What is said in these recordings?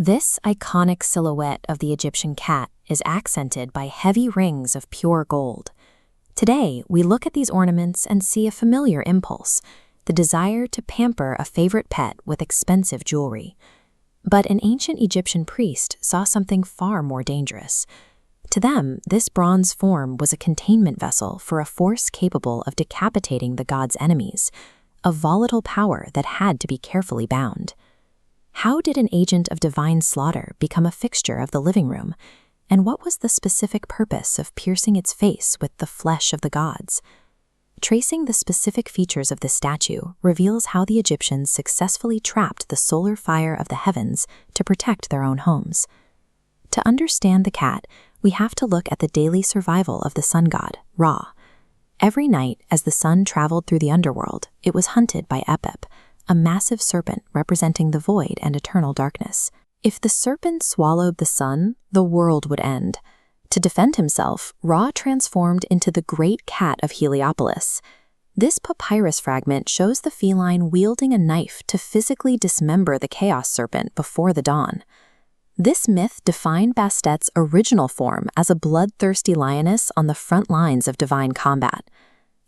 This iconic silhouette of the Egyptian cat is accented by heavy rings of pure gold. Today, we look at these ornaments and see a familiar impulse, the desire to pamper a favorite pet with expensive jewelry. But an ancient Egyptian priest saw something far more dangerous. To them, this bronze form was a containment vessel for a force capable of decapitating the god's enemies, a volatile power that had to be carefully bound. How did an agent of divine slaughter become a fixture of the living room? And what was the specific purpose of piercing its face with the flesh of the gods? Tracing the specific features of this statue reveals how the Egyptians successfully trapped the solar fire of the heavens to protect their own homes. To understand the cat, we have to look at the daily survival of the sun god, Ra. Every night, as the sun traveled through the underworld, it was hunted by Epep, a massive serpent representing the void and eternal darkness. If the serpent swallowed the sun, the world would end. To defend himself, Ra transformed into the great cat of Heliopolis. This papyrus fragment shows the feline wielding a knife to physically dismember the chaos serpent before the dawn. This myth defined Bastet's original form as a bloodthirsty lioness on the front lines of divine combat.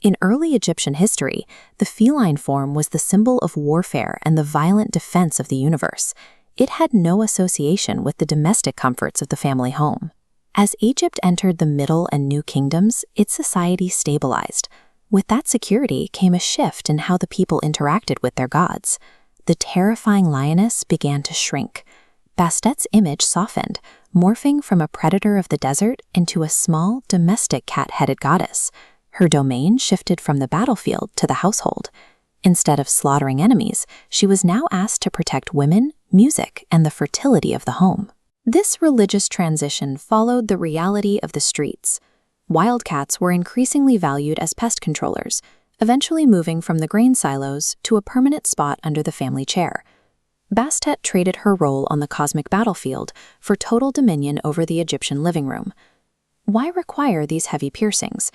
In early Egyptian history, the feline form was the symbol of warfare and the violent defense of the universe. It had no association with the domestic comforts of the family home. As Egypt entered the Middle and New Kingdoms, its society stabilized. With that security came a shift in how the people interacted with their gods. The terrifying lioness began to shrink. Bastet's image softened, morphing from a predator of the desert into a small, domestic cat-headed goddess. Her domain shifted from the battlefield to the household. Instead of slaughtering enemies, she was now asked to protect women, music, and the fertility of the home. This religious transition followed the reality of the streets. Wildcats were increasingly valued as pest controllers, eventually moving from the grain silos to a permanent spot under the family chair. Bastet traded her role on the cosmic battlefield for total dominion over the Egyptian living room. Why require these heavy piercings?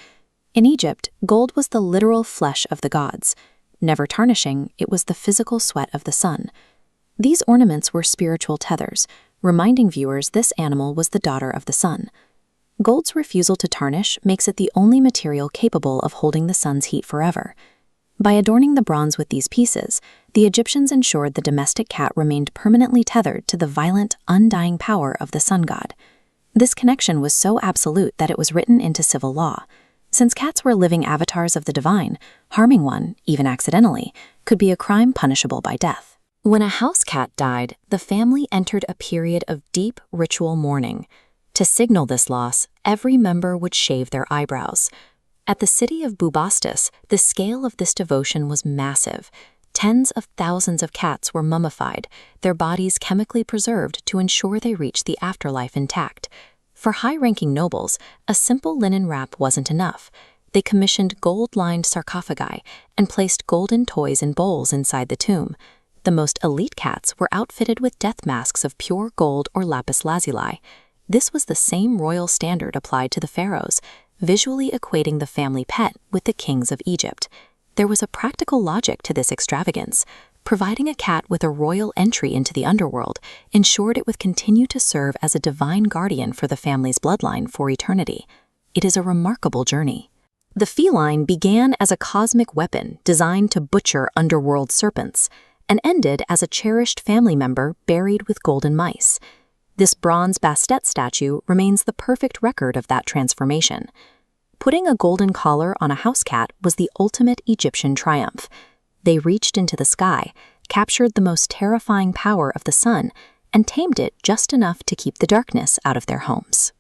In Egypt, gold was the literal flesh of the gods. Never tarnishing, it was the physical sweat of the sun. These ornaments were spiritual tethers, reminding viewers this animal was the daughter of the sun. Gold's refusal to tarnish makes it the only material capable of holding the sun's heat forever. By adorning the bronze with these pieces, the Egyptians ensured the domestic cat remained permanently tethered to the violent, undying power of the sun god. This connection was so absolute that it was written into civil law. Since cats were living avatars of the divine, harming one, even accidentally, could be a crime punishable by death. When a house cat died, the family entered a period of deep ritual mourning. To signal this loss, every member would shave their eyebrows. At the city of Bubastis, the scale of this devotion was massive. Tens of thousands of cats were mummified, their bodies chemically preserved to ensure they reached the afterlife intact. For high-ranking nobles, a simple linen wrap wasn't enough. They commissioned gold-lined sarcophagi and placed golden toys in bowls inside the tomb. The most elite cats were outfitted with death masks of pure gold or lapis lazuli. This was the same royal standard applied to the pharaohs, visually equating the family pet with the kings of Egypt. There was a practical logic to this extravagance. Providing a cat with a royal entry into the underworld ensured it would continue to serve as a divine guardian for the family's bloodline for eternity. It is a remarkable journey. The feline began as a cosmic weapon designed to butcher underworld serpents, and ended as a cherished family member buried with golden mice. This bronze Bastet statue remains the perfect record of that transformation. Putting a golden collar on a house cat was the ultimate Egyptian triumph. They reached into the sky, captured the most terrifying power of the sun, and tamed it just enough to keep the darkness out of their homes.